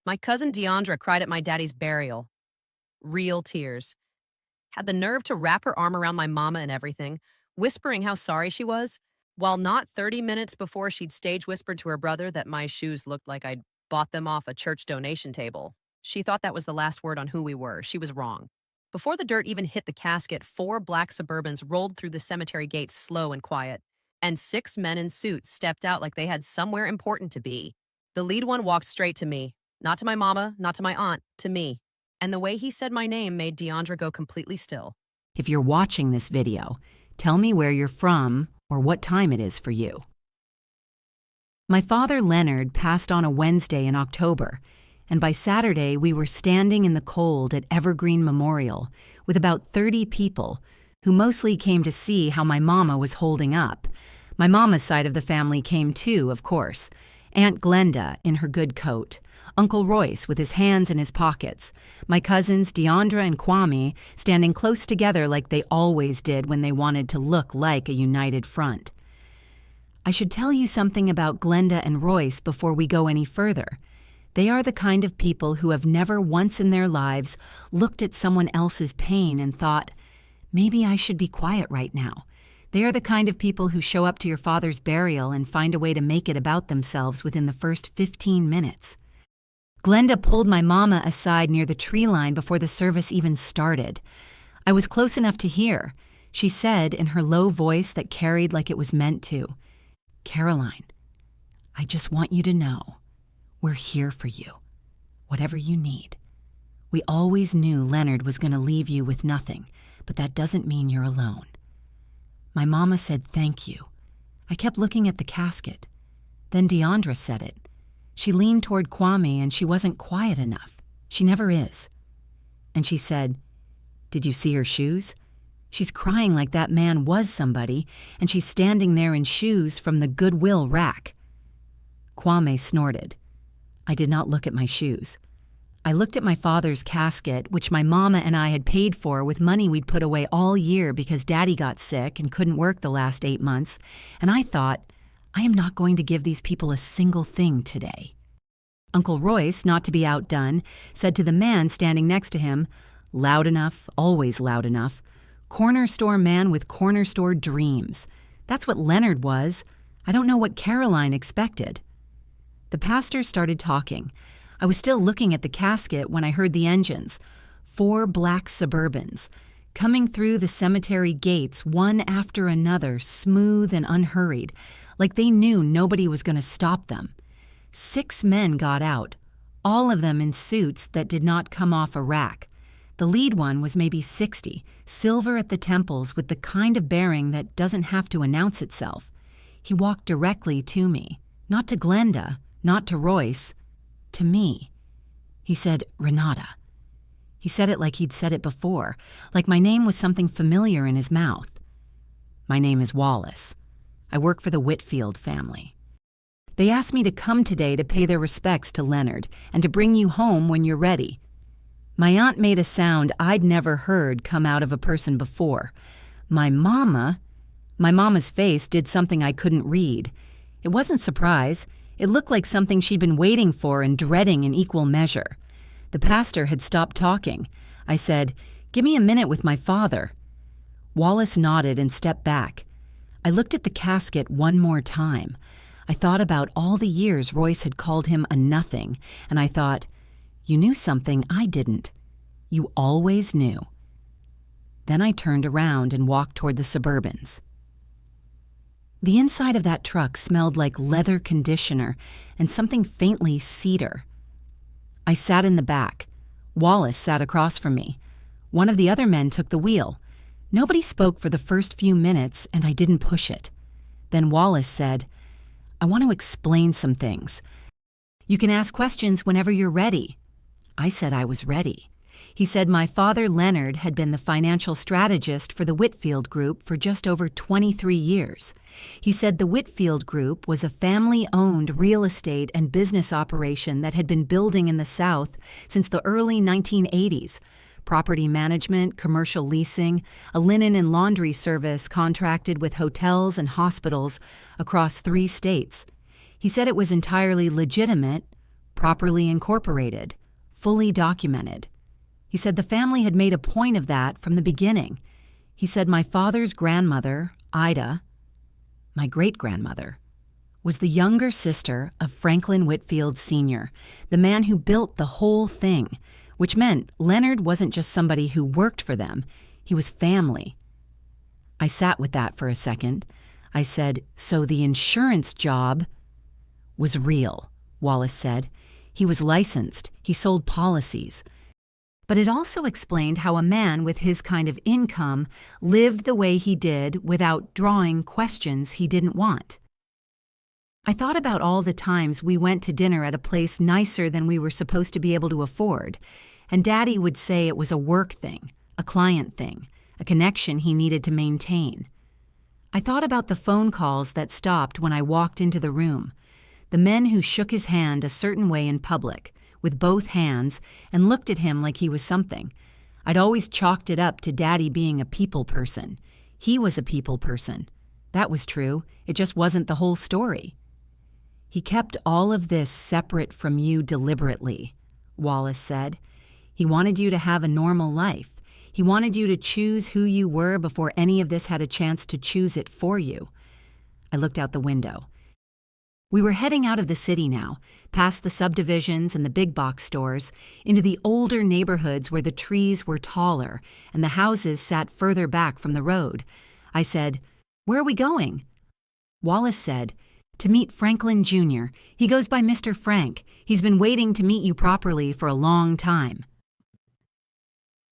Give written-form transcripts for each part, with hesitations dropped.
My cousin Deandra cried at my daddy's burial. Real tears. Had the nerve to wrap her arm around my mama and everything, whispering how sorry she was, while not 30 minutes before she'd stage whispered to her brother that my shoes looked like I'd bought them off a church donation table. She thought that was the last word on who we were. She was wrong. Before the dirt even hit the casket, 4 black Suburbans rolled through the cemetery gates slow and quiet, and 6 men in suits stepped out like they had somewhere important to be. The lead one walked straight to me. Not to my mama, not to my aunt, to me. And the way he said my name made Deandra go completely still. If you're watching this video, tell me where you're from or what time it is for you. My father, Leonard, passed on a Wednesday in October, and by Saturday we were standing in the cold at Evergreen Memorial with about 30 people who mostly came to see how my mama was holding up. My mama's side of the family came too, of course. Aunt Glenda in her good coat, Uncle Royce with his hands in his pockets, my cousins Deandra and Kwame standing close together like they always did when they wanted to look like a united front. I should tell you something about Glenda and Royce before we go any further. They are the kind of people who have never once in their lives looked at someone else's pain and thought, maybe I should be quiet right now. They are the kind of people who show up to your father's burial and find a way to make it about themselves within the first 15 minutes. Glenda pulled my mama aside near the tree line before the service even started. I was close enough to hear. She said in her low voice that carried like it was meant to, "Caroline, I just want you to know, we're here for you, whatever you need. We always knew Leonard was going to leave you with nothing, but that doesn't mean you're alone." My mama said thank you. I kept looking at the casket. Then Deandra said it. She leaned toward Kwame and she wasn't quiet enough. She never is. And she said, "Did you see her shoes? She's crying like that man was somebody, and she's standing there in shoes from the Goodwill rack." Kwame snorted. I did not look at my shoes. I looked at my father's casket, which my mama and I had paid for with money we'd put away all year because Daddy got sick and couldn't work the last 8 months, and I thought, I am not going to give these people a single thing today. Uncle Royce, not to be outdone, said to the man standing next to him, loud enough, always loud enough, "Corner store man with corner store dreams. That's what Leonard was. I don't know what Caroline expected." The pastor started talking. I was still looking at the casket when I heard the engines. 4 black Suburbans, coming through the cemetery gates one after another, smooth and unhurried, like they knew nobody was going to stop them. 6 men got out, all of them in suits that did not come off a rack. The lead one was maybe 60, silver at the temples with the kind of bearing that doesn't have to announce itself. He walked directly to me, not to Glenda, not to Royce, to me. He said, "Renata." He said it like he'd said it before, like my name was something familiar in his mouth. "My name is Wallace. I work for the Whitfield family. They asked me to come today to pay their respects to Leonard and to bring you home when you're ready." My aunt made a sound I'd never heard come out of a person before. My mama's face did something I couldn't read. It wasn't surprise. It looked like something she'd been waiting for and dreading in equal measure. The pastor had stopped talking. I said, "Give me a minute with my father." Wallace nodded and stepped back. I looked at the casket one more time. I thought about all the years Royce had called him a nothing, and I thought, you knew something I didn't. You always knew. Then I turned around and walked toward the Suburbans. The inside of that truck smelled like leather conditioner and something faintly cedar. I sat in the back. Wallace sat across from me. One of the other men took the wheel. Nobody spoke for the first few minutes, and I didn't push it. Then Wallace said, "I want to explain some things. You can ask questions whenever you're ready." I said I was ready. He said my father Leonard had been the financial strategist for the Whitfield Group for just over 23 years. He said the Whitfield Group was a family-owned real estate and business operation that had been building in the South since the early 1980s. Property management, commercial leasing, a linen and laundry service contracted with hotels and hospitals across 3 states. He said it was entirely legitimate, properly incorporated, fully documented. He said the family had made a point of that from the beginning. He said my father's grandmother, Ida, my great-grandmother, was the younger sister of Franklin Whitfield Sr., the man who built the whole thing, which meant Leonard wasn't just somebody who worked for them, he was family. I sat with that for a second. I said, so the insurance job was real, Wallace said. He was licensed, he sold policies. But it also explained how a man with his kind of income lived the way he did without drawing questions he didn't want. I thought about all the times we went to dinner at a place nicer than we were supposed to be able to afford, and Daddy would say it was a work thing, a client thing, a connection he needed to maintain. I thought about the phone calls that stopped when I walked into the room, the men who shook his hand a certain way in public, with both hands, and looked at him like he was something. I'd always chalked it up to Daddy being a people person. He was a people person. That was true. It just wasn't the whole story. He kept all of this separate from you deliberately, Wallace said. He wanted you to have a normal life. He wanted you to choose who you were before any of this had a chance to choose it for you. I looked out the window. We were heading out of the city now, past the subdivisions and the big box stores, into the older neighborhoods where the trees were taller and the houses sat further back from the road. I said, "Where are we going?" Wallace said, "To meet Franklin Jr. He goes by Mr. Frank. He's been waiting to meet you properly for a long time."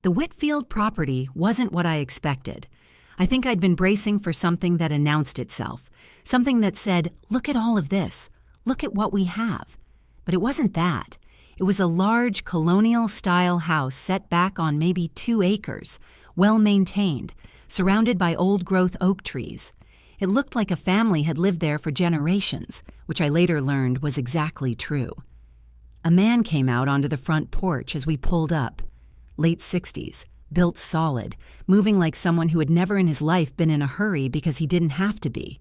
The Whitfield property wasn't what I expected. I think I'd been bracing for something that announced itself, something that said, look at all of this, look at what we have. But it wasn't that. It was a large colonial-style house set back on maybe 2 acres, well-maintained, surrounded by old-growth oak trees. It looked like a family had lived there for generations, which I later learned was exactly true. A man came out onto the front porch as we pulled up. Late 60s, built solid, moving like someone who had never in his life been in a hurry because he didn't have to be.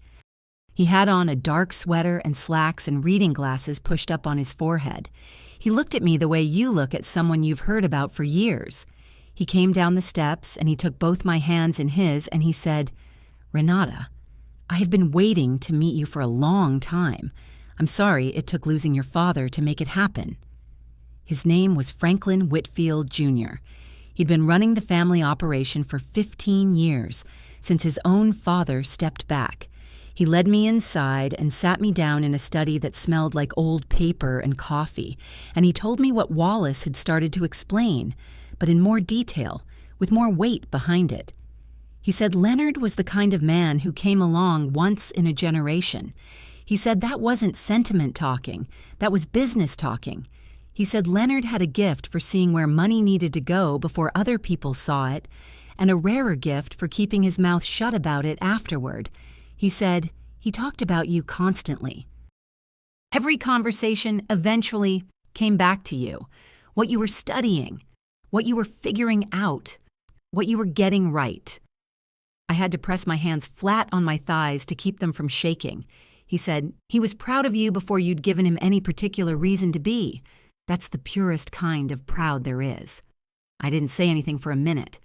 He had on a dark sweater and slacks and reading glasses pushed up on his forehead. He looked at me the way you look at someone you've heard about for years. He came down the steps and he took both my hands in his and he said, "Renata, I have been waiting to meet you for a long time. I'm sorry it took losing your father to make it happen." His name was Franklin Whitfield Jr. He'd been running the family operation for 15 years, since his own father stepped back. He led me inside and sat me down in a study that smelled like old paper and coffee, and he told me what Wallace had started to explain, but in more detail, with more weight behind it. He said Leonard was the kind of man who came along once in a generation. He said that wasn't sentiment talking, that was business talking. He said Leonard had a gift for seeing where money needed to go before other people saw it, and a rarer gift for keeping his mouth shut about it afterward. He said, he talked about you constantly. Every conversation eventually came back to you, what you were studying, what you were figuring out, what you were getting right. I had to press my hands flat on my thighs to keep them from shaking. He said, he was proud of you before you'd given him any particular reason to be. That's the purest kind of proud there is. I didn't say anything for a minute.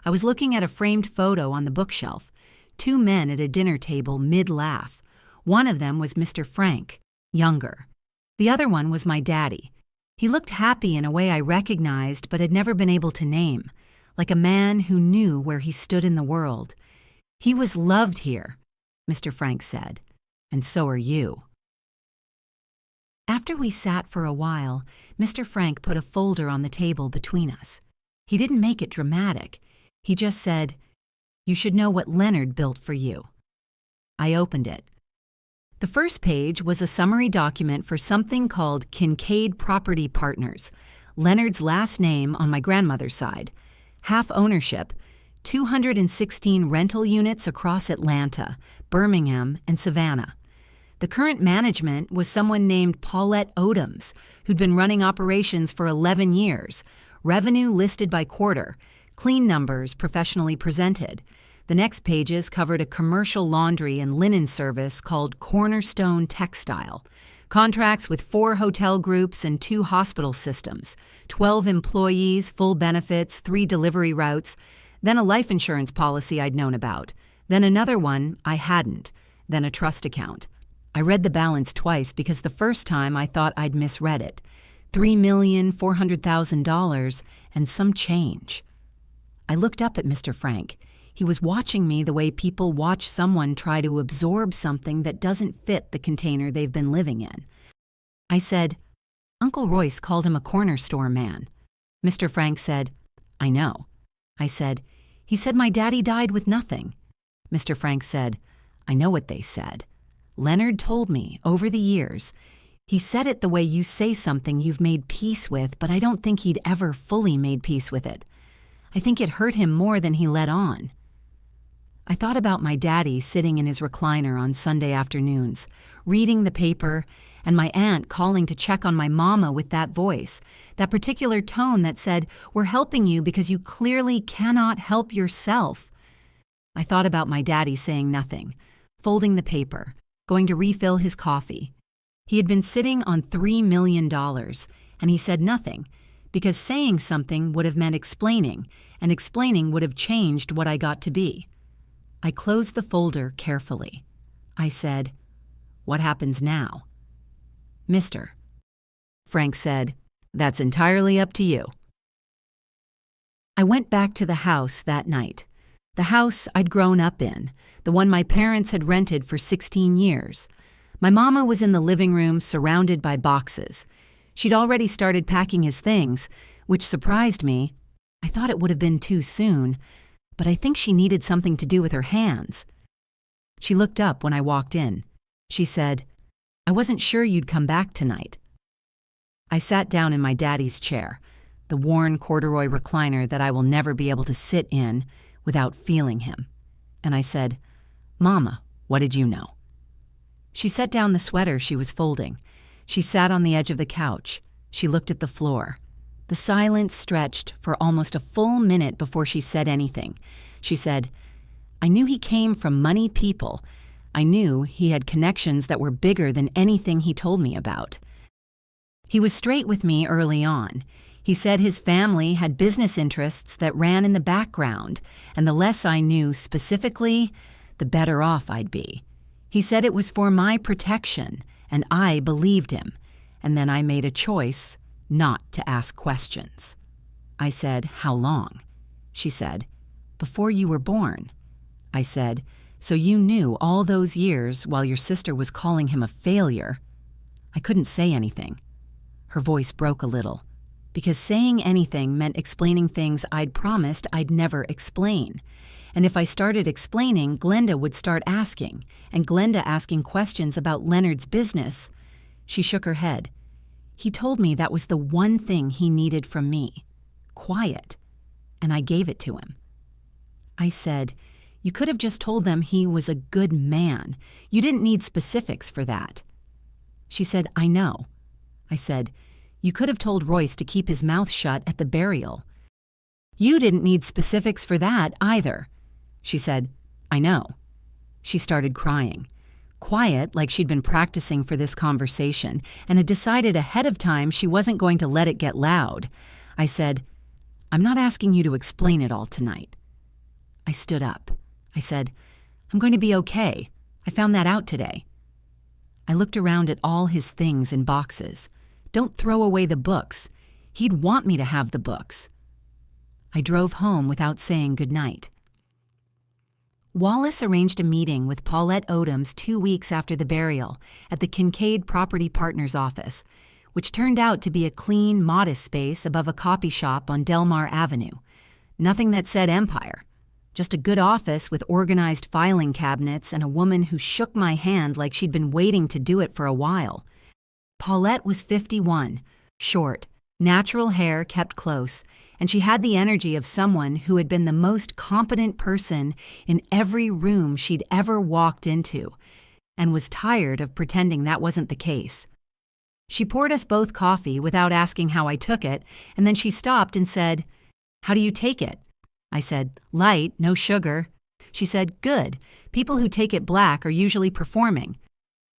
I was looking at a framed photo on the bookshelf. 2 men at a dinner table mid-laugh. One of them was Mr. Frank, younger. The other one was my daddy. He looked happy in a way I recognized but had never been able to name, like a man who knew where he stood in the world. He was loved here, Mr. Frank said, and so are you. After we sat for a while, Mr. Frank put a folder on the table between us. He didn't make it dramatic. He just said, "You should know what Leonard built for you." I opened it. The first page was a summary document for something called Kincaid Property Partners, Leonard's last name on my grandmother's side, half ownership, 216 rental units across Atlanta, Birmingham, and Savannah. The current management was someone named Paulette Odoms, who'd been running operations for 11 years, revenue listed by quarter, clean numbers professionally presented. The next pages covered a commercial laundry and linen service called Cornerstone Textile, Contracts with 4 hotel groups and 2 hospital systems, 12 employees, full benefits, 3 delivery routes, then a life insurance policy I'd known about, then another one I hadn't, then a trust account. I read the balance twice because the first time I thought I'd misread it. $3,400,000 and some change. I looked up at Mr. Frank. He was watching me the way people watch someone try to absorb something that doesn't fit the container they've been living in. I said, "Uncle Royce called him a corner store man." Mr. Frank said, "I know." I said, "He said my daddy died with nothing." Mr. Frank said, "I know what they said. Leonard told me over the years. He said it the way you say something you've made peace with, but I don't think he'd ever fully made peace with it. I think it hurt him more than he let on." I thought about my daddy sitting in his recliner on Sunday afternoons, reading the paper, and my aunt calling to check on my mama with that voice, that particular tone that said, "We're helping you because you clearly cannot help yourself." I thought about my daddy saying nothing, folding the paper, going to refill his coffee. He had been sitting on $3 million, and he said nothing, because saying something would have meant explaining, and explaining would have changed what I got to be. I closed the folder carefully. I said, "What happens now?" "Mister." Frank said, "That's entirely up to you." I went back to the house that night. The house I'd grown up in, the one my parents had rented for 16 years. My mama was in the living room surrounded by boxes. She'd already started packing his things, which surprised me. I thought it would have been too soon, but I think she needed something to do with her hands. She looked up when I walked in. She said, "I wasn't sure you'd come back tonight." I sat down in my daddy's chair, the worn corduroy recliner that I will never be able to sit in without feeling him, and I said, "Mama, what did you know?" She set down the sweater she was folding. She sat on the edge of the couch. She looked at the floor. The silence stretched for almost a full minute before she said anything. She said, "I knew he came from money people. I knew he had connections that were bigger than anything he told me about. He was straight with me early on. He said his family had business interests that ran in the background, and the less I knew specifically, the better off I'd be. He said it was for my protection, and I believed him, and then I made a choice not to ask questions." I said, "How long?" She said, "Before you were born." I said, "So you knew all those years while your sister was calling him a failure?" I couldn't say anything. Her voice broke a little, because saying anything meant explaining things I'd promised I'd never explain. And if I started explaining, Glenda would start asking, and Glenda asking questions about Leonard's business. She shook her head. "He told me that was the one thing he needed from me. Quiet. And I gave it to him." I said, "You could have just told them he was a good man. You didn't need specifics for that." She said, "I know." I said, "You could have told Royce to keep his mouth shut at the burial." "You didn't need specifics for that either." She said, "I know." She started crying. Quiet, like she'd been practicing for this conversation and had decided ahead of time she wasn't going to let it get loud. I said, "I'm not asking you to explain it all tonight." I stood up. I said, "I'm going to be okay. I found that out today." I looked around at all his things in boxes. Don't throw away the books. He'd want me to have the books. I drove home without saying goodnight. Wallace arranged a meeting with Paulette Odoms 2 weeks after the burial at the Kincaid Property Partners office, which turned out to be a clean, modest space above a copy shop on Delmar Avenue. Nothing that said Empire. Just a good office with organized filing cabinets and a woman who shook my hand like she'd been waiting to do it for a while. Paulette was 51, short, natural hair kept close, and she had the energy of someone who had been the most competent person in every room she'd ever walked into, and was tired of pretending that wasn't the case. She poured us both coffee without asking how I took it, and then she stopped and said, "How do you take it?" I said, "Light, no sugar." She said, "Good. People who take it black are usually performing."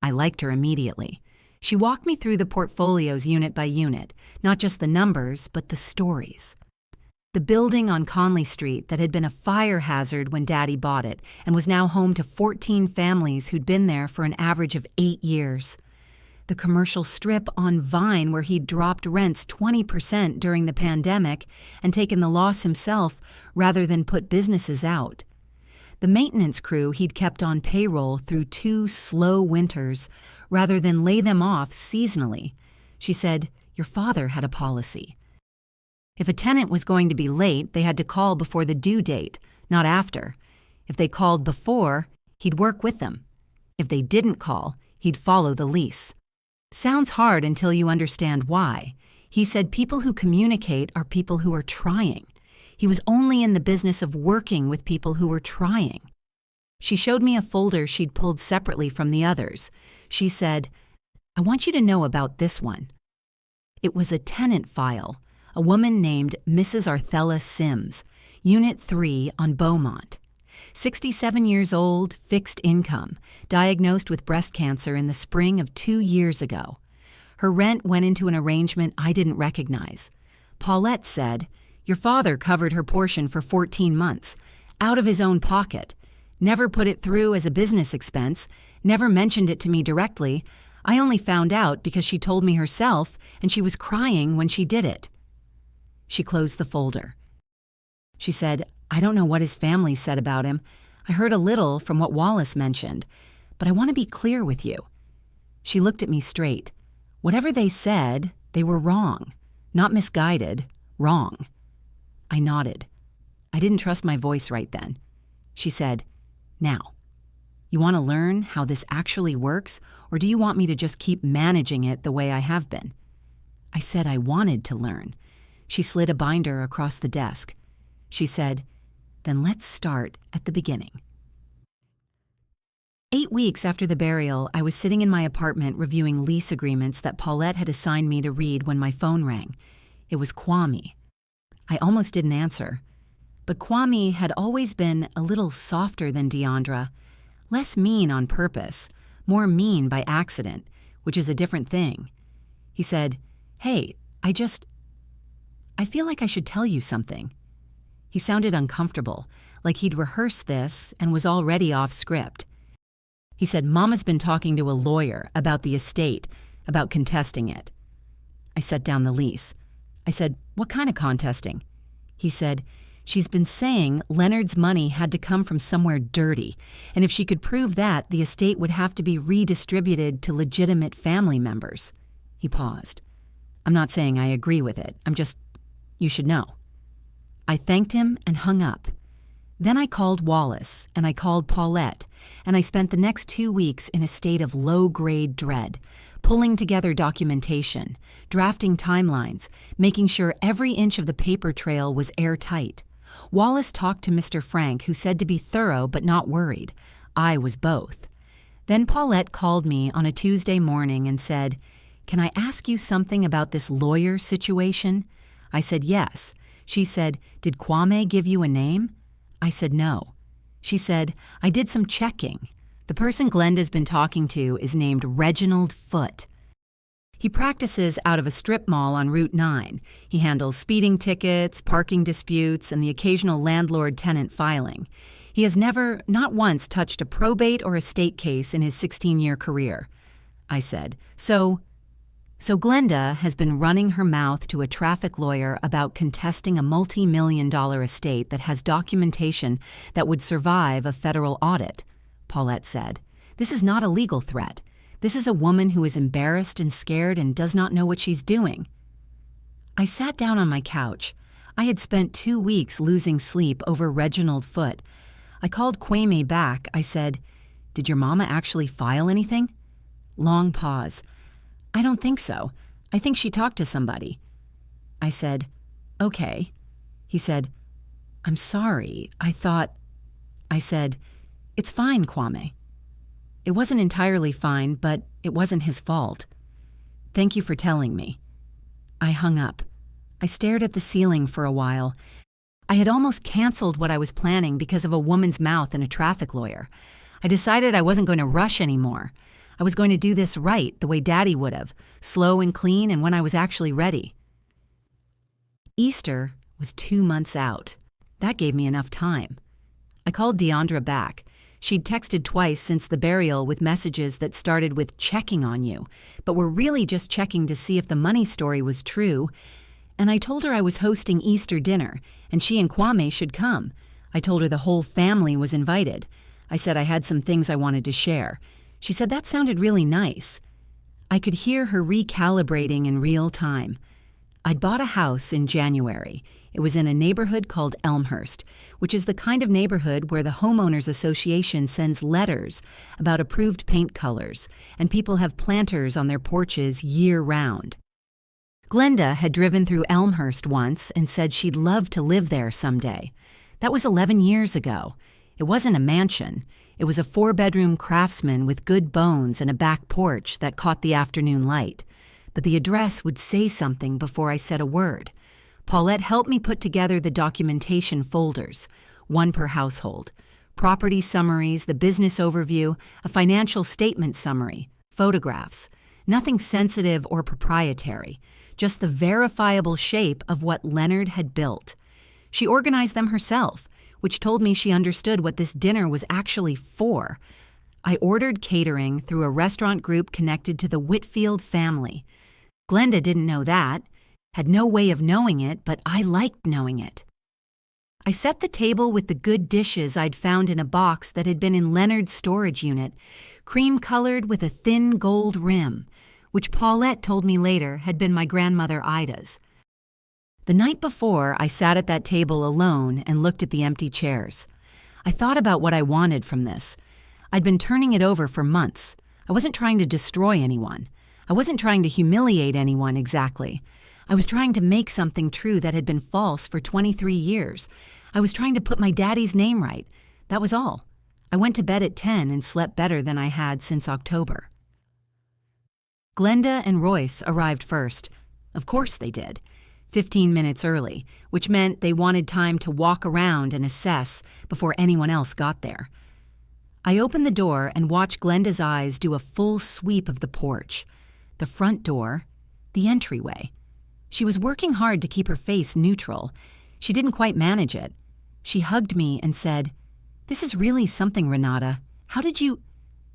I liked her immediately. She walked me through the portfolios unit by unit, not just the numbers, but the stories. The building on Conley Street that had been a fire hazard when Daddy bought it and was now home to 14 families who'd been there for an average of 8 years. The commercial strip on Vine where he'd dropped rents 20% during the pandemic and taken the loss himself rather than put businesses out. The maintenance crew he'd kept on payroll through 2 slow winters rather than lay them off seasonally. She said, "Your father had a policy. If a tenant was going to be late, they had to call before the due date, not after. If they called before, he'd work with them. If they didn't call, he'd follow the lease. Sounds hard until you understand why. He said people who communicate are people who are trying. He was only in the business of working with people who were trying." She showed me a folder she'd pulled separately from the others. She said, "I want you to know about this one." It was a tenant file, a woman named Mrs. Arthella Sims, Unit 3 on Beaumont. 67 years old, fixed income, diagnosed with breast cancer in the spring of 2 years ago. Her rent went into an arrangement I didn't recognize. Paulette said, "Your father covered her portion for 14 months, out of his own pocket. Never put it through as a business expense, never mentioned it to me directly. I only found out because she told me herself, and she was crying when she did it." She closed the folder. She said, "I don't know what his family said about him. I heard a little from what Wallace mentioned, but I want to be clear with you." She looked at me straight. Whatever they said, they were wrong. Not misguided, wrong. I nodded. I didn't trust my voice right then. She said, "Now, you want to learn how this actually works, or do you want me to just keep managing it the way I have been?" I said I wanted to learn. She slid a binder across the desk. She said, "Then let's start at the beginning." 8 weeks after the burial, I was sitting in my apartment reviewing lease agreements that Paulette had assigned me to read when my phone rang. It was Kwame. I almost didn't answer. But Kwame had always been a little softer than Deandra, less mean on purpose, more mean by accident, which is a different thing. He said, "Hey, I feel like I should tell you something." He sounded uncomfortable, like he'd rehearsed this and was already off script. He said, "Mama's been talking to a lawyer about the estate, about contesting it." I set down the lease. I said, "What kind of contesting?" He said, "She's been saying Leonard's money had to come from somewhere dirty, and if she could prove that, the estate would have to be redistributed to legitimate family members." He paused. "I'm not saying I agree with it. You should know." I thanked him and hung up. Then I called Wallace, and I called Paulette, and I spent the next 2 weeks in a state of low-grade dread, pulling together documentation, drafting timelines, making sure every inch of the paper trail was airtight. Wallace talked to Mr. Frank, who said to be thorough but not worried. I was both. Then Paulette called me on a Tuesday morning and said, "Can I ask you something about this lawyer situation?" I said yes. She said, "Did Kwame give you a name?" I said no. She said, "I did some checking. The person Glenda's been talking to is named Reginald Foote. He practices out of a strip mall on Route 9. He handles speeding tickets, parking disputes, and the occasional landlord-tenant filing. He has never, not once, touched a probate or estate case in his 16-year career." I said, So Glenda has been running her mouth to a traffic lawyer about contesting a multi-million-dollar estate that has documentation that would survive a federal audit, Paulette said. "This is not a legal threat. This is a woman who is embarrassed and scared and does not know what she's doing." I sat down on my couch. I had spent 2 weeks losing sleep over Reginald Foote. I called Kwame back. I said, "Did your mama actually file anything?" Long pause. "I don't think so. I think she talked to somebody." I said, "Okay." He said, "I'm sorry. I said, "It's fine, Kwame." It wasn't entirely fine, but it wasn't his fault. "Thank you for telling me." I hung up. I stared at the ceiling for a while. I had almost canceled what I was planning because of a woman's mouth and a traffic lawyer. I decided I wasn't going to rush anymore. I was going to do this right, the way Daddy would have, slow and clean and when I was actually ready. Easter was 2 months out. That gave me enough time. I called Deandra back. She'd texted twice since the burial with messages that started with checking on you, but were really just checking to see if the money story was true. And I told her I was hosting Easter dinner, and she and Kwame should come. I told her the whole family was invited. I said I had some things I wanted to share. She said that sounded really nice. I could hear her recalibrating in real time. I'd bought a house in January. It was in a neighborhood called Elmhurst, which is the kind of neighborhood where the Homeowners Association sends letters about approved paint colors, and people have planters on their porches year-round. Glenda had driven through Elmhurst once and said she'd love to live there someday. That was 11 years ago. It wasn't a mansion. It was a 4-bedroom craftsman with good bones and a back porch that caught the afternoon light. But the address would say something before I said a word. Paulette helped me put together the documentation folders, one per household. Property summaries, the business overview, a financial statement summary, photographs. Nothing sensitive or proprietary, just the verifiable shape of what Leonard had built. She organized them herself, which told me she understood what this dinner was actually for. I ordered catering through a restaurant group connected to the Whitfield family. Glenda didn't know that, had no way of knowing it, but I liked knowing it. I set the table with the good dishes I'd found in a box that had been in Leonard's storage unit, cream-colored with a thin gold rim, which Paulette told me later had been my grandmother Ida's. The night before, I sat at that table alone and looked at the empty chairs. I thought about what I wanted from this. I'd been turning it over for months. I wasn't trying to destroy anyone. I wasn't trying to humiliate anyone exactly. I was trying to make something true that had been false for 23 years. I was trying to put my daddy's name right. That was all. I went to bed at 10 and slept better than I had since October. Glenda and Royce arrived first. Of course they did. 15 minutes early, which meant they wanted time to walk around and assess before anyone else got there. I opened the door and watched Glenda's eyes do a full sweep of the porch, the front door, the entryway. She was working hard to keep her face neutral. She didn't quite manage it. She hugged me and said, "This is really something, Renata. How did you—"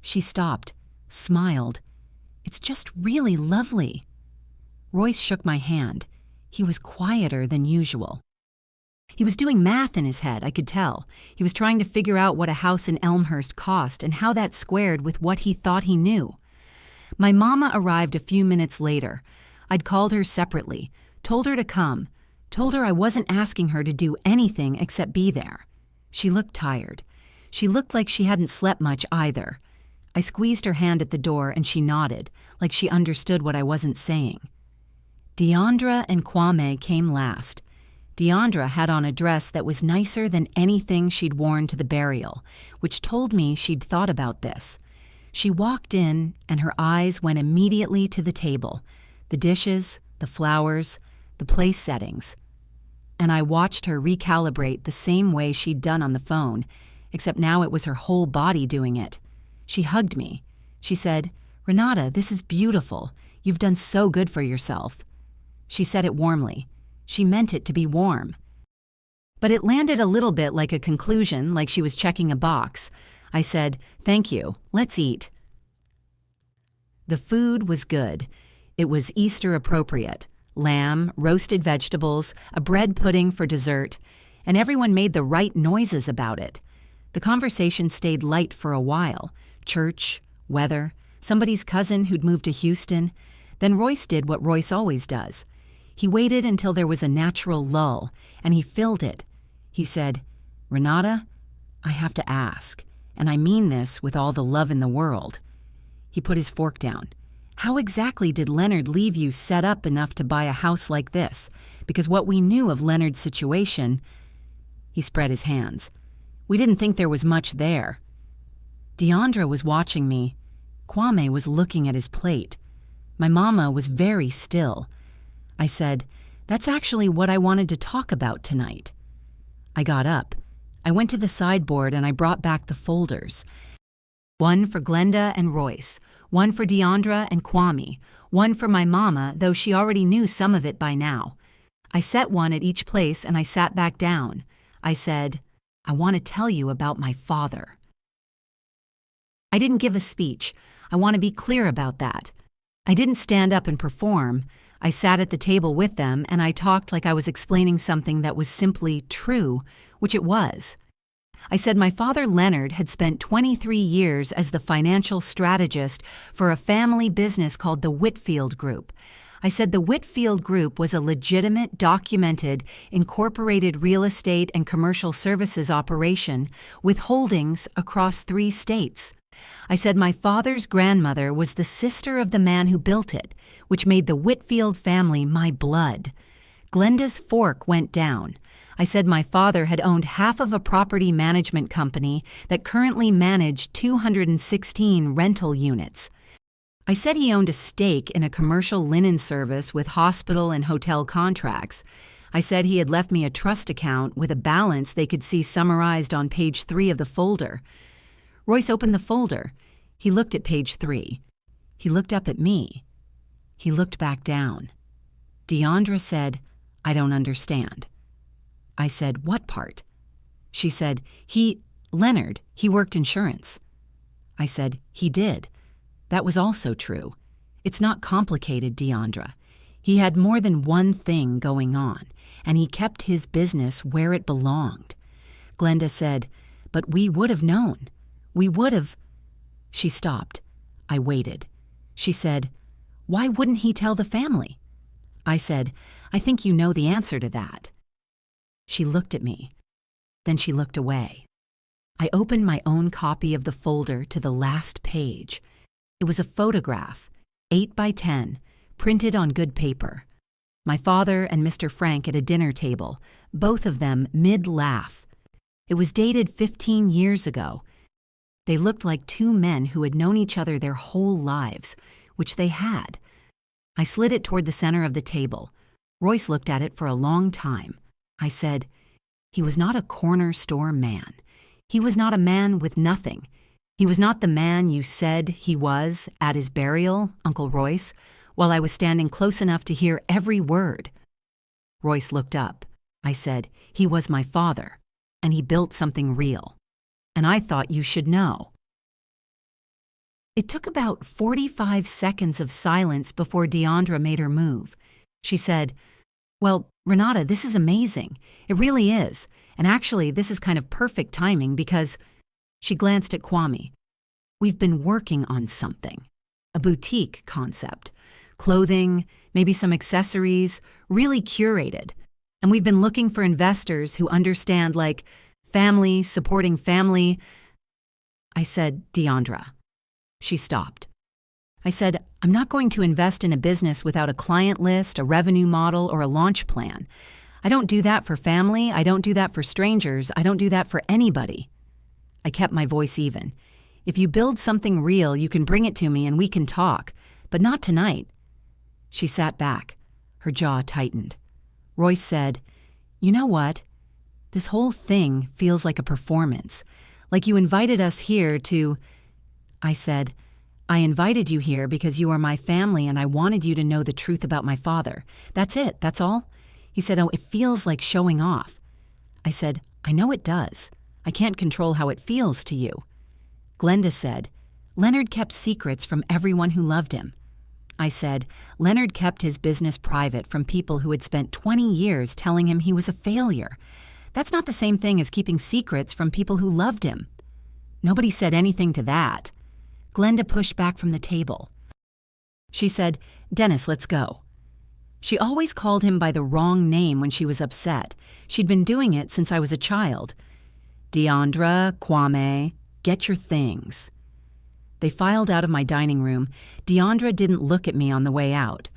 She stopped, smiled. "It's just really lovely." Royce shook my hand. He was quieter than usual. He was doing math in his head, I could tell. He was trying to figure out what a house in Elmhurst cost and how that squared with what he thought he knew. My mama arrived a few minutes later. I'd called her separately, told her to come, told her I wasn't asking her to do anything except be there. She looked tired. She looked like she hadn't slept much either. I squeezed her hand at the door and she nodded, like she understood what I wasn't saying. Deandra and Kwame came last. Deandra had on a dress that was nicer than anything she'd worn to the burial, which told me she'd thought about this. She walked in and her eyes went immediately to the table, the dishes, the flowers, the place settings. And I watched her recalibrate the same way she'd done on the phone, except now it was her whole body doing it. She hugged me. She said, "Renata, this is beautiful. You've done so good for yourself." She said it warmly. She meant it to be warm. But it landed a little bit like a conclusion, like she was checking a box. I said, "Thank you. Let's eat." The food was good. It was Easter appropriate. Lamb, roasted vegetables, a bread pudding for dessert, and everyone made the right noises about it. The conversation stayed light for a while. Church, weather, somebody's cousin who'd moved to Houston. Then Royce did what Royce always does. He waited until there was a natural lull, and he filled it. He said, "Renata, I have to ask, and I mean this with all the love in the world." He put his fork down. "How exactly did Leonard leave you set up enough to buy a house like this? Because what we knew of Leonard's situation—" He spread his hands. "We didn't think there was much there." Deandra was watching me. Kwame was looking at his plate. My mama was very still. I said, "That's actually what I wanted to talk about tonight." I got up. I went to the sideboard and I brought back the folders. One for Glenda and Royce, one for Deandra and Kwame, one for my mama, though she already knew some of it by now. I set one at each place and I sat back down. I said, I want to tell you about my father. I didn't give a speech. I want to be clear about that. I didn't stand up and perform. I sat at the table with them and I talked like I was explaining something that was simply true, which it was. I said my father Leonard had spent 23 years as the financial strategist for a family business called the Whitfield Group. I said the Whitfield Group was a legitimate, documented, incorporated real estate and commercial services operation with holdings across 3 states. I said my father's grandmother was the sister of the man who built it, which made the Whitfield family my blood. Glenda's fork went down. I said my father had owned half of a property management company that currently managed 216 rental units. I said he owned a stake in a commercial linen service with hospital and hotel contracts. I said he had left me a trust account with a balance they could see summarized on page 3 of the folder. Royce opened the folder. He looked at page 3. He looked up at me. He looked back down. Deandra said, I don't understand. I said, what part? She said, Leonard, he worked insurance. I said, he did. That was also true. It's not complicated, Deandra. He had more than one thing going on, and he kept his business where it belonged. Glenda said, but we would have known. We would have. She stopped. I waited. She said, why wouldn't he tell the family? I said, I think you know the answer to that. She looked at me. Then she looked away. I opened my own copy of the folder to the last page. It was a photograph, 8 by 10, printed on good paper. My father and Mr. Frank at a dinner table, both of them mid-laugh. It was dated 15 years ago. They looked like 2 men who had known each other their whole lives, which they had. I slid it toward the center of the table. Royce looked at it for a long time. I said, he was not a corner store man. He was not a man with nothing. He was not the man you said he was at his burial, Uncle Royce, while I was standing close enough to hear every word. Royce looked up. I said, he was my father, and he built something real. And I thought you should know. It took about 45 seconds of silence before Deandra made her move. She said, well, Renata, this is amazing. It really is. And actually, this is kind of perfect timing because... She glanced at Kwame. We've been working on something. A boutique concept. Clothing, maybe some accessories, really curated. And we've been looking for investors who understand, like, family, supporting family. I said, Deandra. She stopped. I said, I'm not going to invest in a business without a client list, a revenue model, or a launch plan. I don't do that for family. I don't do that for strangers. I don't do that for anybody. I kept my voice even. If you build something real, you can bring it to me and we can talk, but not tonight. She sat back. Her jaw tightened. Royce said, you know what? This whole thing feels like a performance, like you invited us here to... I said, I invited you here because you are my family and I wanted you to know the truth about my father. That's it, that's all. He said, oh, it feels like showing off. I said, I know it does. I can't control how it feels to you. Glenda said, Leonard kept secrets from everyone who loved him. I said, Leonard kept his business private from people who had spent 20 years telling him he was a failure. That's not the same thing as keeping secrets from people who loved him. Nobody said anything to that. Glenda pushed back from the table. She said, Dennis, let's go. She always called him by the wrong name when she was upset. She'd been doing it since I was a child. Deandra, Kwame, get your things. They filed out of my dining room. Deandra didn't look at me on the way out.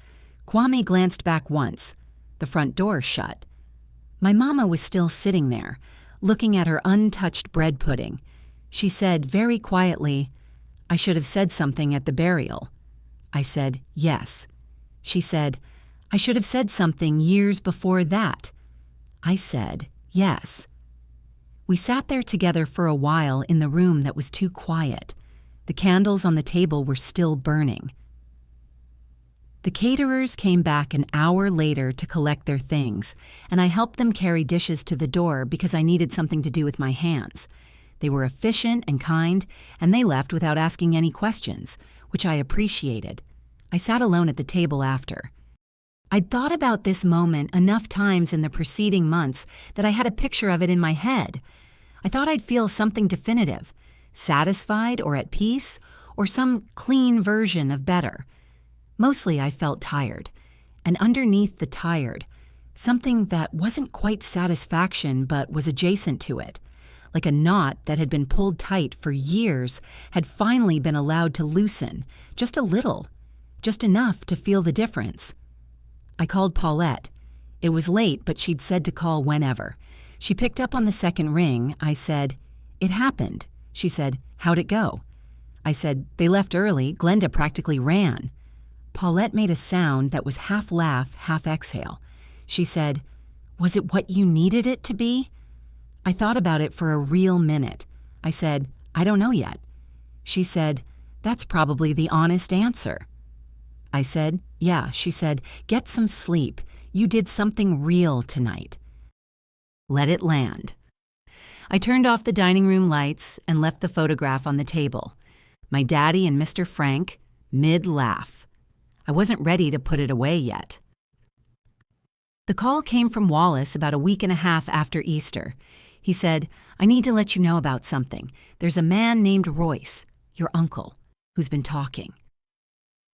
Kwame glanced back once. The front door shut. My mama was still sitting there, looking at her untouched bread pudding. She said very quietly, I should have said something at the burial. I said, yes. She said, I should have said something years before that. I said, yes. We sat there together for a while in the room that was too quiet. The candles on the table were still burning. The caterers came back an hour later to collect their things, and I helped them carry dishes to the door because I needed something to do with my hands. They were efficient and kind, and they left without asking any questions, which I appreciated. I sat alone at the table after. I'd thought about this moment enough times in the preceding months that I had a picture of it in my head. I thought I'd feel something definitive, satisfied or at peace, or some clean version of better. Mostly I felt tired, and underneath the tired, something that wasn't quite satisfaction but was adjacent to it, like a knot that had been pulled tight for years had finally been allowed to loosen, just a little, just enough to feel the difference. I called Paulette. It was late, but she'd said to call whenever. She picked up on the second ring. I said, "It happened." She said, "How'd it go?" I said, "They left early. Glenda practically ran." Paulette made a sound that was half laugh, half exhale. She said, "Was it what you needed it to be?" I thought about it for a real minute. I said, "I don't know yet." She said, "That's probably the honest answer." I said, "Yeah." She said, "Get some sleep. You did something real tonight." Let it land. I turned off the dining room lights and left the photograph on the table. My daddy and Mr. Frank, mid-laugh. I wasn't ready to put it away yet. The call came from Wallace about a week and a half after Easter. He said, "I need to let you know about something. There's a man named Royce, your uncle, who's been talking."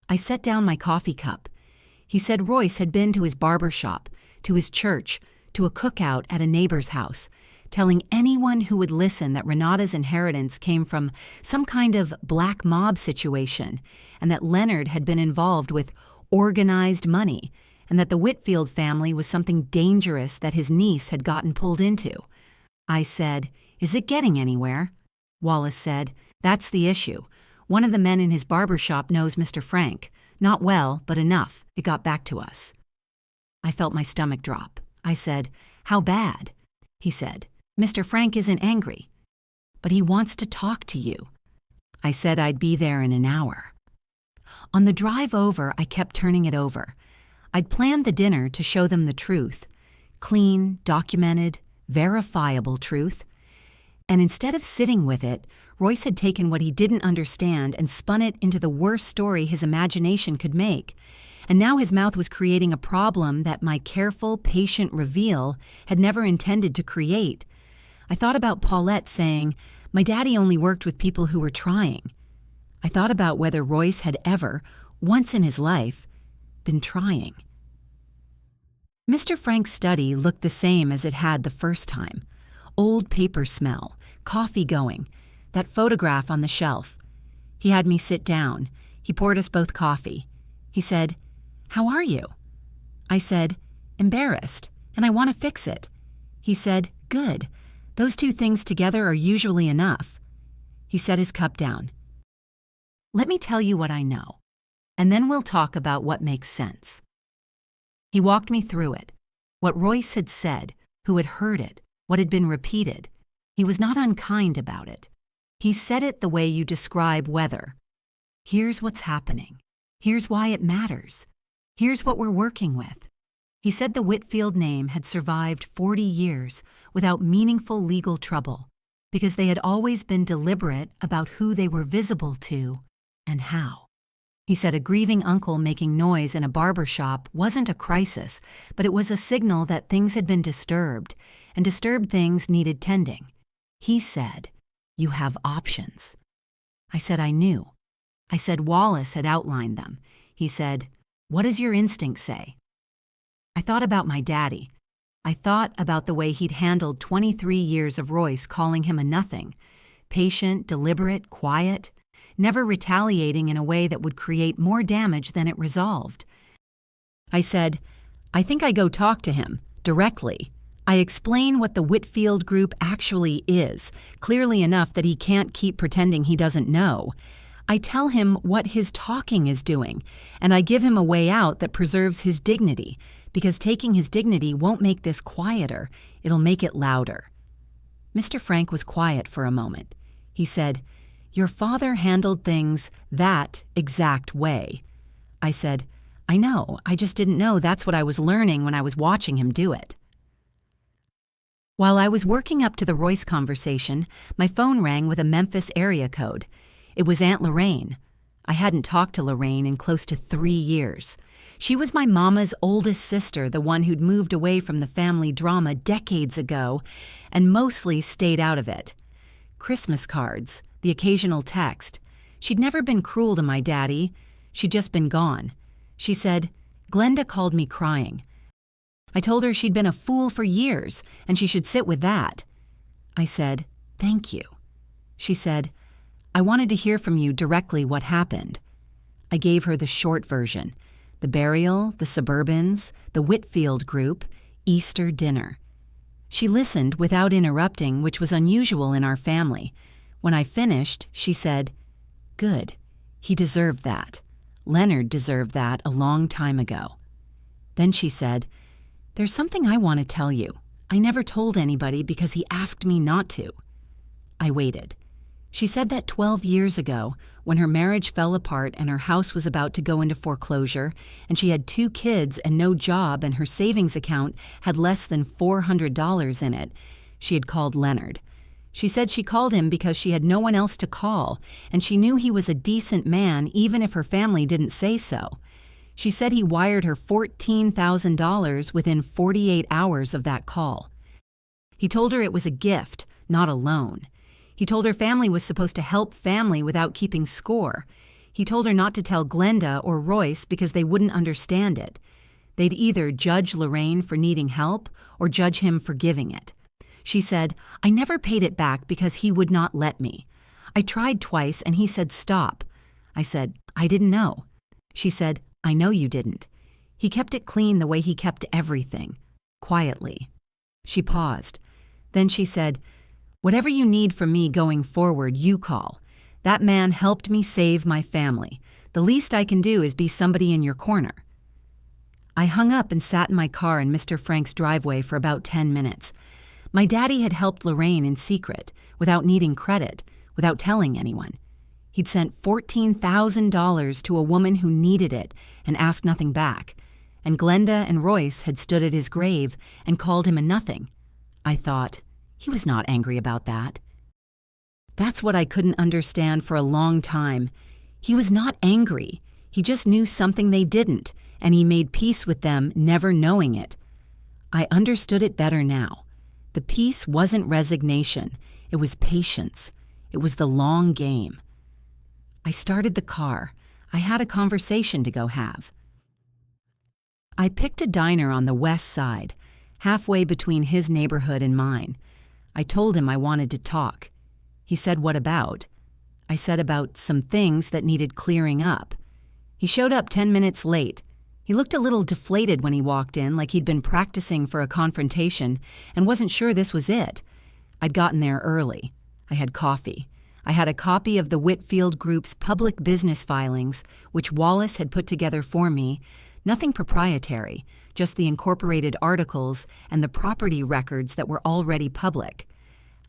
I set down my coffee cup. He said Royce had been to his barber shop, to his church, to a cookout at a neighbor's house, telling anyone who would listen that Renata's inheritance came from some kind of black mob situation, and that Leonard had been involved with organized money, and that the Whitfield family was something dangerous that his niece had gotten pulled into. I said, "Is it getting anywhere?" Wallace said, "That's the issue. One of the men in his barber shop knows Mr. Frank. Not well, but enough. It got back to us." I felt my stomach drop. I said, "How bad?" He said, "Mr. Frank isn't angry, but he wants to talk to you." I said I'd be there in an hour. On the drive over, I kept turning it over. I'd planned the dinner to show them the truth, clean, documented, verifiable truth. And instead of sitting with it, Royce had taken what he didn't understand and spun it into the worst story his imagination could make. And now his mouth was creating a problem that my careful, patient reveal had never intended to create. I thought about Paulette saying, "My daddy only worked with people who were trying." I thought about whether Royce had ever, once in his life, been trying. Mr. Frank's study looked the same as it had the first time. Old paper smell, coffee going, that photograph on the shelf. He had me sit down. He poured us both coffee. He said, "How are you?" I said, "Embarrassed, and I want to fix it." He said, "Good. Those two things together are usually enough." He set his cup down. "Let me tell you what I know, and then we'll talk about what makes sense." He walked me through it, what Royce had said, who had heard it, what had been repeated. He was not unkind about it. He said it the way you describe weather. Here's what's happening. Here's why it matters. Here's what we're working with. He said the Whitfield name had survived 40 years without meaningful legal trouble because they had always been deliberate about who they were visible to and how. He said a grieving uncle making noise in a barber shop wasn't a crisis, but it was a signal that things had been disturbed, and disturbed things needed tending. He said, "You have options." I said I knew. I said Wallace had outlined them. He said, "What does your instinct say?" I thought about my daddy. I thought about the way he'd handled 23 years of Royce calling him a nothing, patient, deliberate, quiet, never retaliating in a way that would create more damage than it resolved. I said, "I think I go talk to him, directly. I explain what the Whitfield group actually is, clearly enough that he can't keep pretending he doesn't know. I tell him what his talking is doing, and I give him a way out that preserves his dignity, because taking his dignity won't make this quieter, it'll make it louder." Mr. Frank was quiet for a moment. He said, "Your father handled things that exact way." I said, "I know, I just didn't know that's what I was learning when I was watching him do it." While I was working up to the Royce conversation, my phone rang with a Memphis area code. It was Aunt Lorraine. I hadn't talked to Lorraine in close to 3 years. She was my mama's oldest sister, the one who'd moved away from the family drama decades ago and mostly stayed out of it. Christmas cards, the occasional text. She'd never been cruel to my daddy. She'd just been gone. She said, "Glenda called me crying." I told her she'd been a fool for years and she should sit with that. I said, "Thank you." She said, "I wanted to hear from you directly what happened." I gave her the short version: the burial, the Suburbans, the Whitfield group, Easter dinner. She listened without interrupting, which was unusual in our family. When I finished, she said, "Good. He deserved that. Leonard deserved that a long time ago." Then she said, "There's something I want to tell you. I never told anybody because he asked me not to." I waited. She said that 12 years ago, when her marriage fell apart and her house was about to go into foreclosure, and she had 2 kids and no job and her savings account had less than $400 in it, she had called Leonard. She said she called him because she had no one else to call, and she knew he was a decent man even if her family didn't say so. She said he wired her $14,000 within 48 hours of that call. He told her it was a gift, not a loan. He told her family was supposed to help family without keeping score. He told her not to tell Glenda or Royce because they wouldn't understand it. They'd either judge Lorraine for needing help or judge him for giving it. She said, "I never paid it back because he would not let me. I tried twice and he said stop." I said, "I didn't know." She said, "I know you didn't. He kept it clean the way he kept everything, quietly." She paused. Then she said, "Whatever you need from me going forward, you call. That man helped me save my family. The least I can do is be somebody in your corner." I hung up and sat in my car in Mr. Frank's driveway for about 10 minutes. My daddy had helped Lorraine in secret, without needing credit, without telling anyone. He'd sent $14,000 to a woman who needed it and asked nothing back. And Glenda and Royce had stood at his grave and called him a nothing. I thought, he was not angry about that. That's what I couldn't understand for a long time. He was not angry. He just knew something they didn't, and he made peace with them, never knowing it. I understood it better now. The peace wasn't resignation. It was patience. It was the long game. I started the car. I had a conversation to go have. I picked a diner on the west side, halfway between his neighborhood and mine. I told him I wanted to talk. He said, "What about?" I said about some things that needed clearing up. He showed up 10 minutes late. He looked a little deflated when he walked in, like he'd been practicing for a confrontation and wasn't sure this was it. I'd gotten there early. I had coffee. I had a copy of the Whitfield Group's public business filings, which Wallace had put together for me. Nothing proprietary, just the incorporated articles and the property records that were already public.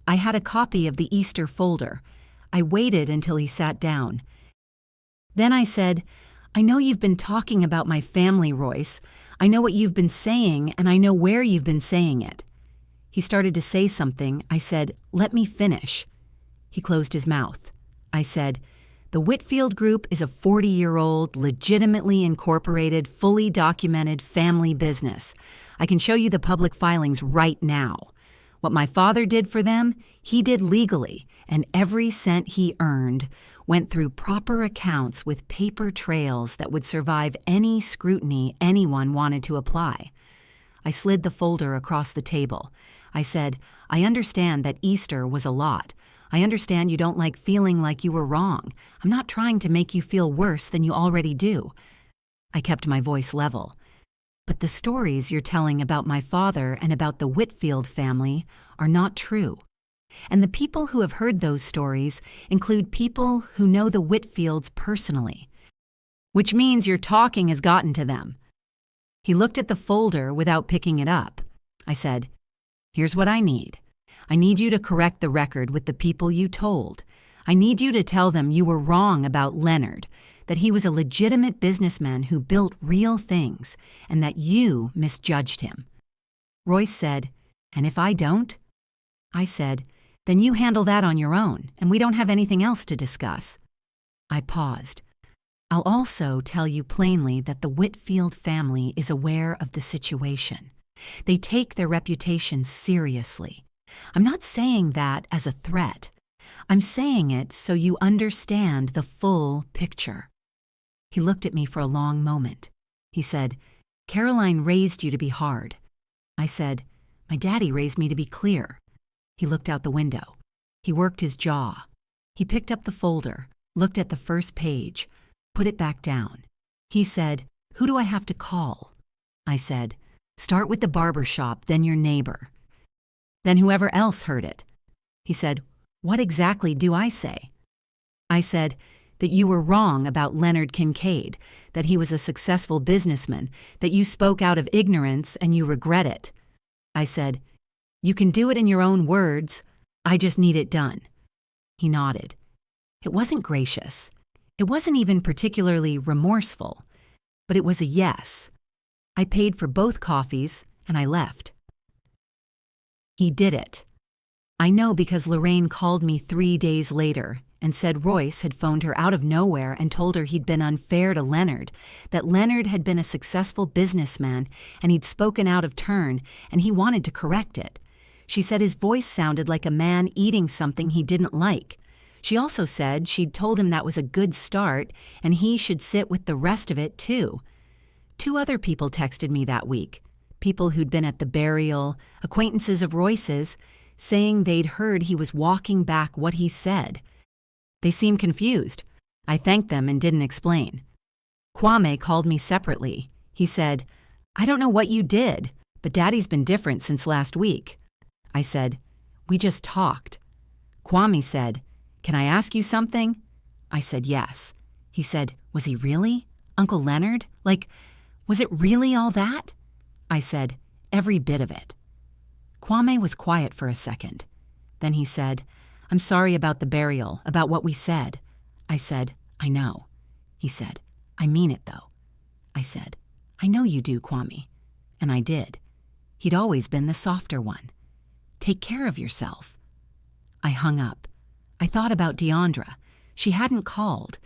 I had a copy of the Easter folder. I waited until he sat down. Then I said, "I know you've been talking about my family, Royce. I know what you've been saying, and I know where you've been saying it." He started to say something. I said, "Let me finish." He closed his mouth. I said, "The Whitfield Group is a 40-year-old, legitimately incorporated, fully documented family business. I can show you the public filings right now. What my father did for them, he did legally, and every cent he earned went through proper accounts with paper trails that would survive any scrutiny anyone wanted to apply." I slid the folder across the table. I said, "I understand that Easter was a lot. I understand you don't like feeling like you were wrong. I'm not trying to make you feel worse than you already do." I kept my voice level. "But the stories you're telling about my father and about the Whitfield family are not true. And the people who have heard those stories include people who know the Whitfields personally. Which means your talking has gotten to them." He looked at the folder without picking it up. I said, "Here's what I need. I need you to correct the record with the people you told. I need you to tell them you were wrong about Leonard, that he was a legitimate businessman who built real things, and that you misjudged him." Royce said, "And if I don't?" I said, "Then you handle that on your own, and we don't have anything else to discuss." I paused. "I'll also tell you plainly that the Whitfield family is aware of the situation. They take their reputation seriously. I'm not saying that as a threat. I'm saying it so you understand the full picture." He looked at me for a long moment. He said, "Caroline raised you to be hard." I said, "My daddy raised me to be clear." He looked out the window. He worked his jaw. He picked up the folder, looked at the first page, put it back down. He said, "Who do I have to call?" I said, "Start with the barber shop, then your neighbor. Then whoever else heard it." He said, "What exactly do I say?" I said, "That you were wrong about Leonard Kincaid, that he was a successful businessman, that you spoke out of ignorance and you regret it." I said, "You can do it in your own words. I just need it done." He nodded. It wasn't gracious. It wasn't even particularly remorseful, but it was a yes. I paid for both coffees and I left. He did it. I know because Lorraine called me 3 days later and said Royce had phoned her out of nowhere and told her he'd been unfair to Leonard, that Leonard had been a successful businessman and he'd spoken out of turn and he wanted to correct it. She said his voice sounded like a man eating something he didn't like. She also said she'd told him that was a good start and he should sit with the rest of it too. 2 other people texted me that week, people who'd been at the burial, acquaintances of Royce's, saying they'd heard he was walking back what he said. They seemed confused. I thanked them and didn't explain. Kwame called me separately. He said, "I don't know what you did, but Daddy's been different since last week." I said, "We just talked." Kwame said, "Can I ask you something?" I said yes. He said, "Was he really? Uncle Leonard? Like, was it really all that?" I said, "Every bit of it." Kwame was quiet for a second. Then he said, "I'm sorry about the burial, about what we said." I said, "I know." He said, "I mean it though." I said, "I know you do, Kwame." And I did. He'd always been the softer one. Take care of yourself. I hung up. I thought about Deandra. She hadn't called.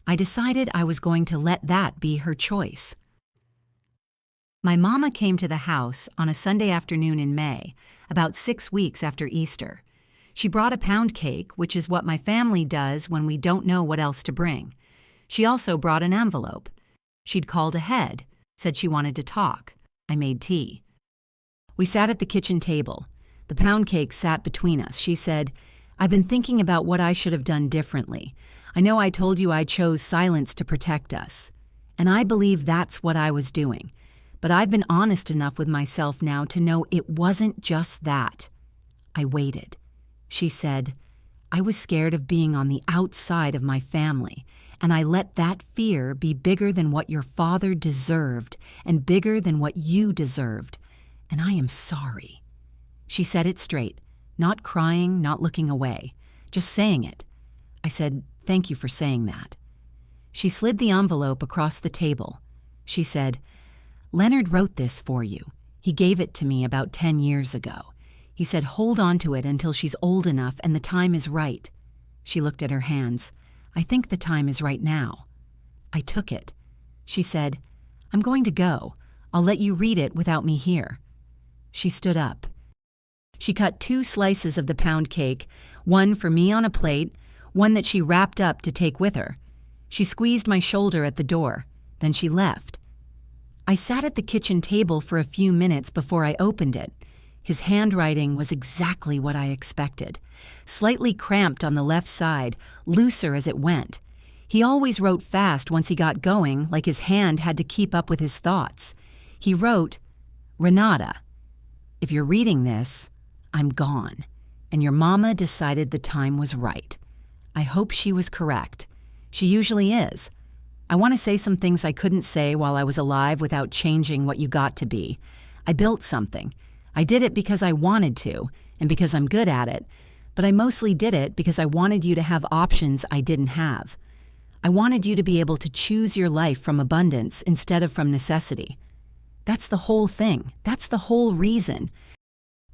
I decided I was going to let that be her choice. My mama came to the house on a Sunday afternoon in May, about 6 weeks after Easter. She brought a pound cake, which is what my family does when we don't know what else to bring. She also brought an envelope. She'd called ahead, said she wanted to talk. I made tea. We sat at the kitchen table. The pound cake sat between us. She said, "I've been thinking about what I should have done differently. I know I told you I chose silence to protect us. And I believe that's what I was doing. But I've been honest enough with myself now to know it wasn't just that." I waited. She said, "I was scared of being on the outside of my family, and I let that fear be bigger than what your father deserved and bigger than what you deserved. And I am sorry." She said it straight, not crying, not looking away, just saying it. I said, "Thank you for saying that." She slid the envelope across the table. She said, "Leonard wrote this for you. He gave it to me about 10 years ago. He said hold on to it until she's old enough and the time is right." She looked at her hands. "I think the time is right now." I took it. She said, "I'm going to go. I'll let you read it without me here." She stood up. She cut 2 slices of the pound cake, one for me on a plate, one that she wrapped up to take with her. She squeezed my shoulder at the door. Then she left. I sat at the kitchen table for a few minutes before I opened it. His handwriting was exactly what I expected. Slightly cramped on the left side, looser as it went. He always wrote fast once he got going, like his hand had to keep up with his thoughts. He wrote, "Renata, if you're reading this, I'm gone, and your mama decided the time was right. I hope she was correct. She usually is. I want to say some things I couldn't say while I was alive without changing what you got to be. I built something. I did it because I wanted to, and because I'm good at it. But I mostly did it because I wanted you to have options I didn't have. I wanted you to be able to choose your life from abundance instead of from necessity. That's the whole thing. That's the whole reason.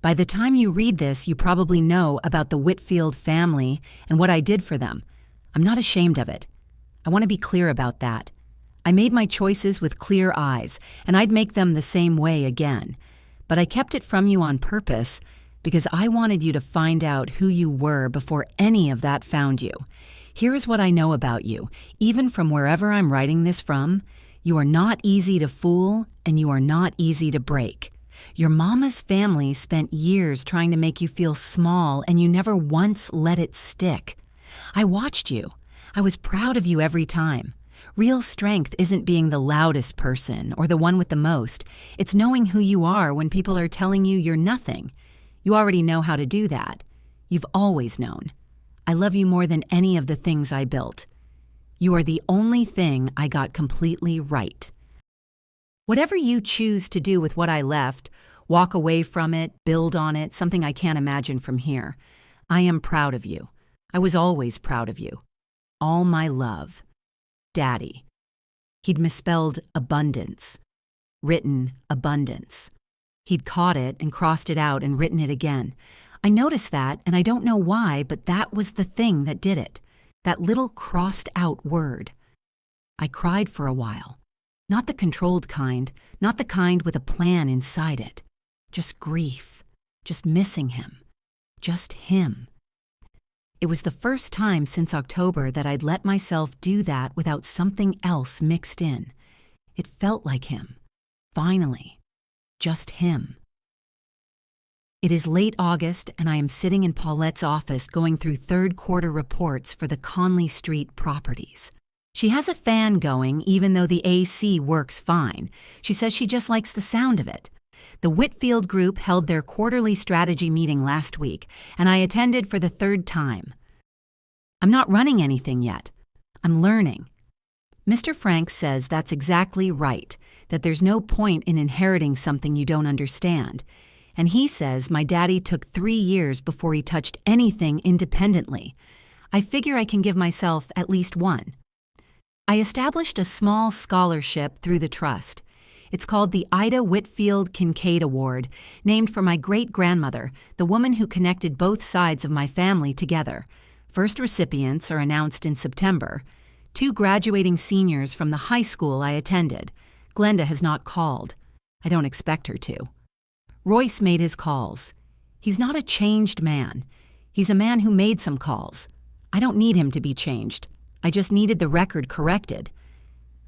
By the time you read this, you probably know about the Whitfield family and what I did for them. I'm not ashamed of it. I want to be clear about that. I made my choices with clear eyes, and I'd make them the same way again. But I kept it from you on purpose because I wanted you to find out who you were before any of that found you. Here's what I know about you. Even from wherever I'm writing this from, you are not easy to fool and you are not easy to break. Your mama's family spent years trying to make you feel small and you never once let it stick. I watched you. I was proud of you every time. Real strength isn't being the loudest person or the one with the most. It's knowing who you are when people are telling you you're nothing. You already know how to do that. You've always known. I love you more than any of the things I built. You are the only thing I got completely right. Whatever you choose to do with what I left, walk away from it, build on it, something I can't imagine from here, I am proud of you. I was always proud of you. All my love. Daddy. He'd misspelled abundance, written abundance. He'd caught it and crossed it out and written it again. I noticed that, and I don't know why, but that was the thing that did it. That little crossed out word. I cried for a while. Not the controlled kind, not the kind with a plan inside it. Just grief, just missing him, just him. It was the first time since October that I'd let myself do that without something else mixed in. It felt like him. Finally. Just him. It is late August and I am sitting in Paulette's office going through third quarter reports for the Conley Street properties. She has a fan going even though the AC works fine. She says she just likes the sound of it. The Whitfield Group held their quarterly strategy meeting last week, and I attended for the third time. I'm not running anything yet. I'm learning. Mr. Frank says that's exactly right, that there's no point in inheriting something you don't understand. And he says my daddy took 3 years before he touched anything independently. I figure I can give myself at least one. I established a small scholarship through the trust. It's called the Ida Whitfield Kincaid Award, named for my great-grandmother, the woman who connected both sides of my family together. First recipients are announced in September. 2 graduating seniors from the high school I attended. Glenda has not called. I don't expect her to. Royce made his calls. He's not a changed man. He's a man who made some calls. I don't need him to be changed. I just needed the record corrected.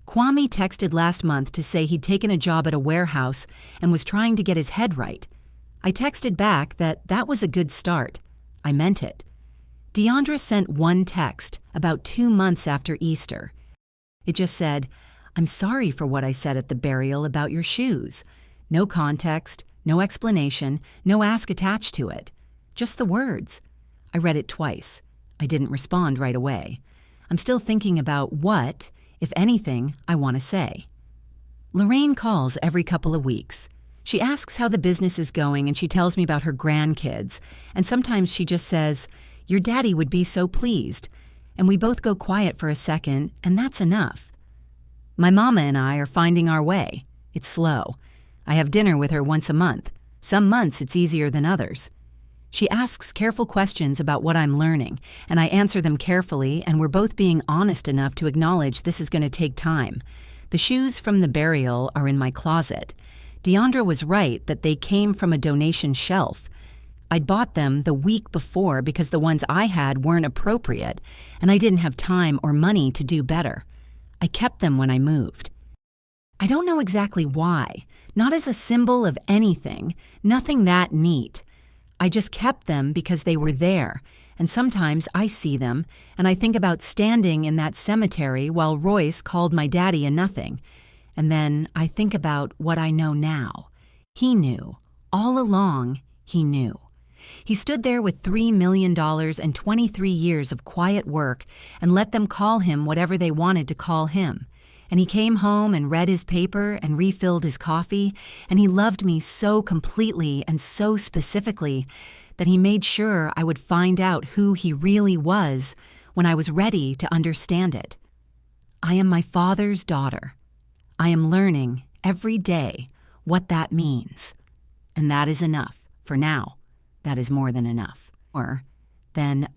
Kwame texted last month to say he'd taken a job at a warehouse and was trying to get his head right. I texted back that was a good start. I meant it. Deandra sent one text about 2 months after Easter. It just said, "I'm sorry for what I said at the burial about your shoes." No context, no explanation, no ask attached to it. Just the words. I read it twice. I didn't respond right away. I'm still thinking about what, if anything, I want to say. Lorraine calls every couple of weeks. She asks how the business is going and she tells me about her grandkids. And sometimes she just says, "Your daddy would be so pleased." And we both go quiet for a second, and that's enough. My mama and I are finding our way. It's slow. I have dinner with her once a month. Some months it's easier than others. She asks careful questions about what I'm learning, and I answer them carefully, and we're both being honest enough to acknowledge this is going to take time. The shoes from the burial are in my closet. Deandra was right that they came from a donation shelf. I'd bought them the week before because the ones I had weren't appropriate, and I didn't have time or money to do better. I kept them when I moved. I don't know exactly why, not as a symbol of anything, nothing that neat. I just kept them because they were there, and sometimes I see them, and I think about standing in that cemetery while Royce called my daddy a nothing. And then I think about what I know now. He knew. All along, he knew. He stood there with $3 million and 23 years of quiet work and let them call him whatever they wanted to call him. And he came home and read his paper and refilled his coffee, and he loved me so completely and so specifically that he made sure I would find out who he really was when I was ready to understand it. I am my father's daughter. I am learning every day what that means. And that is enough. For now, that is more than enough. More than